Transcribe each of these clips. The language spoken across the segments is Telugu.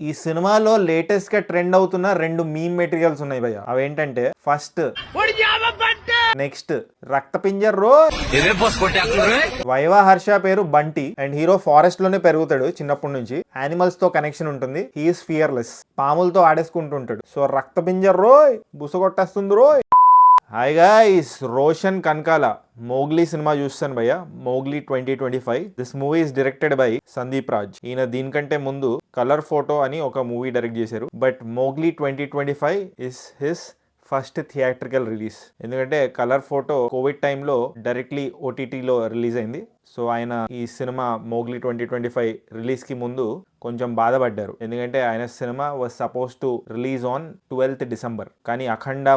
ఈ సినిమాలో లేటెస్ట్ గా ట్రెండ్ అవుతున్న 2 మీమ్ మెటీరియల్స్ ఉన్నాయి భయ్య. అవేంటంటే ఫస్ట్ నెక్స్ట్ రక్తపింజర్ రో వైవా హర్ష పేరు బంటి అండ్ హీరో ఫారెస్ట్ లోనే పెరుగుతాడు చిన్నప్పటి నుంచి. యానిమల్స్ తో కనెక్షన్ ఉంటుంది. He is fearless. పాములతో ఆడేసుకుంటుంటాడు. సో రక్తపింజర్ రోయ్ బుసగొట్టేస్తుంది రోయ్. Hi guys, Roshan Kanakala Mowgli cinema చూస్తాను భయ్య. Mowgli 2025. This movie is directed by Sandeep Raj. ఈయన దీనికంటే ముందు కలర్ ఫోటో అని ఒక మూవీ డైరెక్ట్ చేశారు. But Mowgli 2025 is his first theatrical release. ఎందుకంటే కలర్ ఫోటో కోవిడ్ టైంలో డైరెక్ట్లీ ఓటీటీలో రిలీజ్ అయింది. సో ఆయన ఈ సినిమా మోగ్లీ 2025 రిలీజ్ కి ముందు కొంచెం బాధపడ్డారు. ఎందుకంటే ఆయన cinema was suppose to release on 12th December. కానీ అఖండ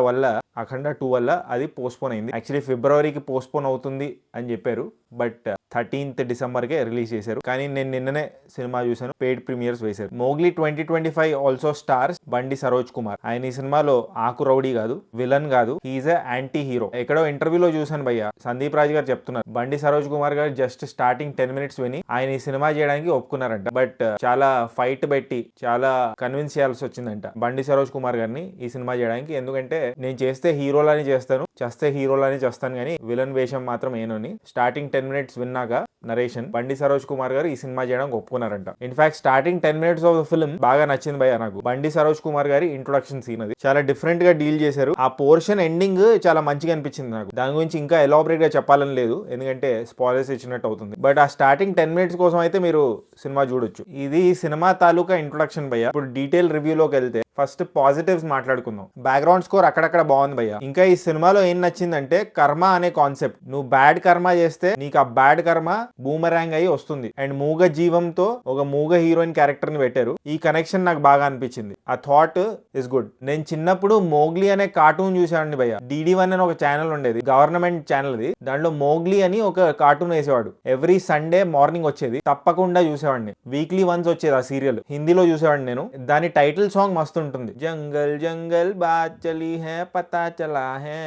2 వల్ల అది పోస్ట్పోన్ అయింది. యాక్చువల్లీ ఫిబ్రవరికి పోస్ట్పోన్ అవుతుంది అని చెప్పారు. But 13th December K release చేశారు. కానీ నేను నిన్ననే సినిమా చూశాను. పెయిడ్ ప్రీమియర్స్ వేశారు. మోగ్లీ 2025 ఆల్సో స్టార్స్ బండి సరోజ్ కుమార్. ఆయన ఈ సినిమాలో ఆకు రౌడీ కాదు, విలన్ కాదు, హీఈస్ ఎ యాంటీ హీరో. ఎక్కడో ఇంటర్వ్యూలో చూశాను భయ్య, సందీప్ రాజ్ గారు చెప్తున్నారు బండి సరోజ్ కుమార్ గారు జస్ట్ స్టార్టింగ్ 10 minutes విని ఆయన ఈ సినిమా చేయడానికి ఒప్పుకున్నారంట. బట్ చాలా ఫైట్ పెట్టి చాలా కన్విన్స్ చేయాల్సి వచ్చిందంట బండి సరోజ్ కుమార్ గారిని ఈ సినిమా చేయడానికి. ఎందుకంటే నేను చేస్తే హీరోలని చేస్తాను, చేస్తే హీరోలని చేస్తాను, కానీ విలన్ వేషం మాత్రం ఏనని స్టార్టింగ్ 10 minutes విన్నాక నరేషన్ బండి సరోజ్ కుమార్ గారు ఈ సినిమా చేయడానికి ఒప్పుకున్నారంట. In fact starting 10 minutes of the film బాగా నచ్చింది భయ్య నాకు. బండి సరోజ్ కుమార్ గారి ఇంట్రొడక్షన్ సీన్ అది చాలా డిఫరెంట్ గా డీల్ చేశారు. ఆ పోర్షన్ ఎండింగ్ చాలా మంచిగా అనిపించింది నాకు. దాని గురించి ఇంకా ఎలాబరేట్ గా చెప్పాలని లేదు, ఎందుకంటే స్పాయిలర్స్ ఇచ్చినట్టు అవుతుంది. బట్ ఆ స్టార్టింగ్ 10 minutes కోసం అయితే మీరు సినిమా చూడొచ్చు. ఇది సినిమా తాలూకా ఇంట్రొడక్షన్ భయ్య. ఇప్పుడు డీటెయిల్ రివ్యూలోకి వెళ్తే ఫస్ట్ పాజిటివ్స్ మాట్లాడుకుందాం. బ్యాక్గ్రౌండ్ స్కోర్ అక్కడక్కడ బాగుంది భయ్య. ఇంకా ఈ సినిమాలో ఏం నచ్చిందంటే కర్మ అనే కాన్సెప్ట్. నువ్వు బ్యాడ్ కర్మ చేస్తే నీకు ఆ బ్యాడ్ కర్మ బూమరాంగ్ అయ్యి వస్తుంది. అండ్ మూగ జీవంతో ఒక మూగ హీరోయిన్ క్యారెక్టర్ ని పెట్టారు. ఈ కనెక్షన్ నాకు బాగా అనిపించింది. ఆ థాట్ ఇస్ గుడ్. నేను చిన్నప్పుడు మోగ్లీ అనే కార్టూన్ చూసానండి భయ్య. DD1 అని ఒక ఛానల్ ఉండేది, గవర్నమెంట్ ఛానల్ అది. దాంట్లో మోగ్లీ అని ఒక కార్టూన్ వేసేవాడు. ఎవ్రీ సండే మార్నింగ్ వచ్చేది, తప్పకుండా చూసేవాడిని. వీక్లీ వన్స్ వచ్చేది ఆ సీరియల్. హిందీలో చూసేవాడిని నేను. దాని టైటిల్ సాంగ్ మస్తు ఉంటుంది. జంగల్ జంగల్ బాత్ చలి హై పతా చలా హై.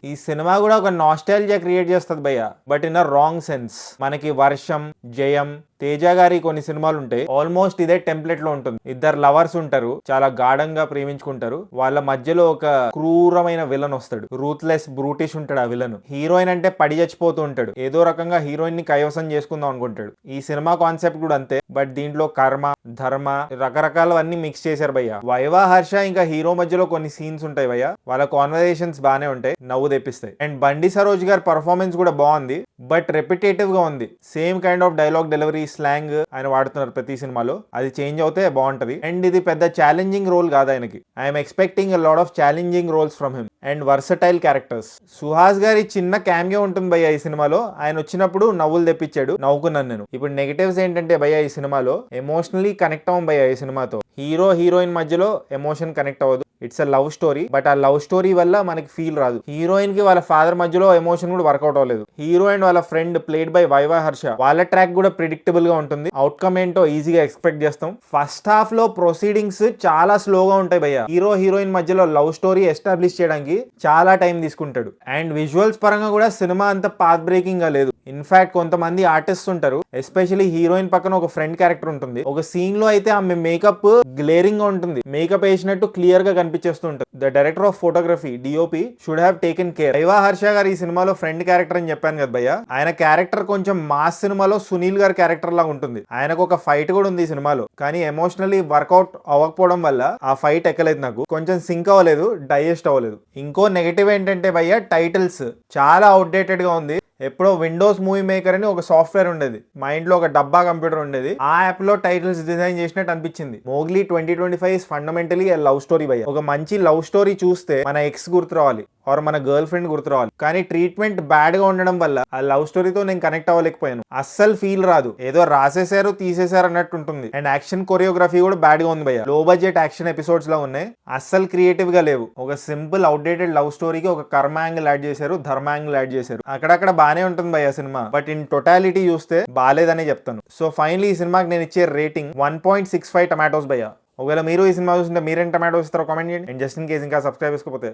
ఈ సినిమా కూడా ఒక నాస్టాల్జియా క్రియేట్ చేస్తుంది భయ్య, but in a wrong sense. మనకి వర్షం, జయం, తేజ గారి కొన్ని సినిమాలు ఉంటాయి, ఆల్మోస్ట్ ఇదే టెంప్లెట్ లో ఉంటుంది. ఇద్దరు లవర్స్ ఉంటారు, చాలా గాఢంగా ప్రేమించుకుంటారు. వాళ్ళ మధ్యలో ఒక క్రూరమైన విలన్ వస్తాడు. రూత్లెస్ బ్రూటిష్ ఉంటాడు ఆ విలన్. హీరోయిన్ అంటే పడి చచ్చిపోతూ ఉంటాడు. ఏదో రకంగా హీరోయిన్ ని కైవసం చేసుకుందాం అనుకుంటాడు. ఈ సినిమా కాన్సెప్ట్ కూడా అంతే. బట్ దీంట్లో కర్మ, ధర్మ, రకరకాలవన్నీ మిక్స్ చేశారు భయ్య. వైవా హర్ష ఇంకా హీరో మధ్యలో కొన్ని సీన్స్ ఉంటాయి భయ్య. వాళ్ళ కాన్వర్సేషన్స్ బానే ఉంటాయి, నవ్వు తెప్పిస్తాయి. అండ్ బండి సరోజ్ గారి పర్ఫార్మెన్స్ కూడా బాగుంది, బట్ రెపిటేటివ్ గా ఉంది. Same kind of dialogue delivery, slang ఆయన వాడుతున్నారు ప్రతి సినిమాలో. అది చేంజ్ అవుతే బాగుంటది. అండ్ ఇది పెద్ద ఛాలెంజింగ్ రోల్ కాదు ఆయనకి. I'm expecting a lot of challenging roles from him and versatile characters. Suhas గారి చిన్న క్యామియో ఉంటుంది భయ్య ఈ సినిమాలో. ఆయన వచ్చినప్పుడు నవ్వులు తెప్పించాడు, నవ్వుకున్నాను నేను. ఇప్పుడు నెగటివ్స్ ఏంటంటే భయ్య ఈ సినిమాలో ఎమోషనలీ కనెక్ట్ అవ్వం భయ్య. ఈ సినిమాతో హీరో హీరోయిన్ మధ్యలో ఎమోషన్ కనెక్ట్ అవ్వదు. It's a love story, but ఆ లవ్ స్టోరీ వల్ల మనకి ఫీల్ రాదు. హీరోయిన్ కి వాళ్ళ ఫాదర్ మధ్యలో ఎమోషన్ కూడా వర్కౌట్ అవ్వలేదు. హీరో అండ్ వాళ్ళ friend played by viva Harsha, వాళ్ళ ట్రాక్ కూడా ప్రిడిక్టబుల్ గా ఉంటుంది. అవుట్కమ్ ఏంటో ఈజీగా ఎక్స్పెక్ట్ చేస్తాం. ఫస్ట్ హాఫ్ లో ప్రొసీడింగ్స్ చాలా స్లోగా ఉంటాయి భయ్య. హీరో హీరోయిన్ మధ్యలో లవ్ స్టోరీ ఎస్టాబ్లిష్ చేయడానికి చాలా టైం తీసుకుంటాడు. అండ్ విజువల్స్ పరంగా కూడా సినిమా అంత పాత్ బ్రేకింగ్ గా లేదు. ఇన్ఫాక్ట్ కొంతమంది ఆర్టిస్ట్ ఉంటారు, ఎస్పెషల్లీ హీరోయిన్ పక్కన ఒక ఫ్రెండ్ క్యారెక్టర్ ఉంటుంది. ఒక సీన్ లో అయితే ఆమె మేకప్ గ్లేరింగ్ గా ఉంటుంది, మేకప్ వేసినట్టు క్లియర్ గా కనిపించేస్తూ ఉంటుంది. The director of photography DOP should have taken care. Viva Harsha గారు ఈ సినిమాలో ఫ్రెండ్ క్యారెక్టర్ అని చెప్పాను కదా భయ్య. ఆయన క్యారెక్టర్ కొంచెం మాస్ సినిమాలో సునీల్ గారి క్యారెక్టర్ లాగా ఉంటుంది. ఆయనకు ఒక ఫైట్ కూడా ఉంది ఈ సినిమాలో, కానీ ఎమోషనల్లీ వర్కౌట్ అవ్వకపోవడం వల్ల ఆ ఫైట్ ఎక్కలేదు నాకు. కొంచెం సింక్ అవ్వలేదు, డైజెస్ట్ అవ్వలేదు. ఇంకో నెగటివ్ ఏంటంటే భయ్య, టైటిల్స్ చాలా అవుట్డేటెడ్ గా ఉంది. ఎప్పుడో విండోస్ మూవీ మేకర్ అని ఒక సాఫ్ట్వేర్ ఉండేది, మా ఇంట్లో ఒక డబ్బా కంప్యూటర్ ఉండేది, ఆ యాప్ లో టైటిల్స్ డిజైన్ చేసినట్టు అనిపించింది. Mowgli 2025 is fundamentally love story భయ్య. ఒక మంచి లవ్ స్టోరీ చూస్తే మన ఎక్స్ గుర్తు రావాలి ఆర్ మన గర్ల్ ఫ్రెండ్ గుర్తు రావాలి. కానీ ట్రీట్మెంట్ బ్యాడ్ గా ఉండడం వల్ల ఆ లవ్ స్టోరీతో నేను కనెక్ట్ అవ్వలేకపోయాను. అస్సలు ఫీల్ రాదు, ఏదో రాసేసారు తీసేసారు అన్నట్టు ఉంటుంది. అండ్ యాక్షన్ కొరియోగ్రఫీ కూడా బ్యాడ్ గా ఉంది భయ్య. లో బడ్జెట్ యాక్షన్ ఎపిసోడ్స్ లా ఉన్నాయి, అస్సలు క్రియేటివ్ గా లేవు. ఒక సింపుల్ అవుట్డేటెడ్ లవ్ స్టోరీకి ఒక కర్మ యాంగిల్ యాడ్ చేశారు, ధర్మ యాంగిల్ యాడ్ చేశారు. అక్కడక్కడ బానే ఉంటుంది భయ్య సినిమా, బట్ ఇన్ టోటాలిటీ చూస్తే బాలేదనే చెప్తాను. సో ఫైనలీ ఈ సినిమాకి నేను ఇచ్చే రేటింగ్ 1.65 టమాటోస్ భయ్య. ఒకవేళ మీరు ఈ సినిమా చూస్తుంటే మీరేం టమాటోస్ ఇస్తారో కామెంట్ చేయండి. అండ్ జస్ట్ ఇన్ కేస్ ఇంకా సబ్స్క్రైబ్ చేసుకోకపోతే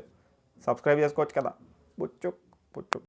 సబ్స్క్రైబ్ చేసుకోవచ్చు కదా. పుచ్చు పుచ్చు.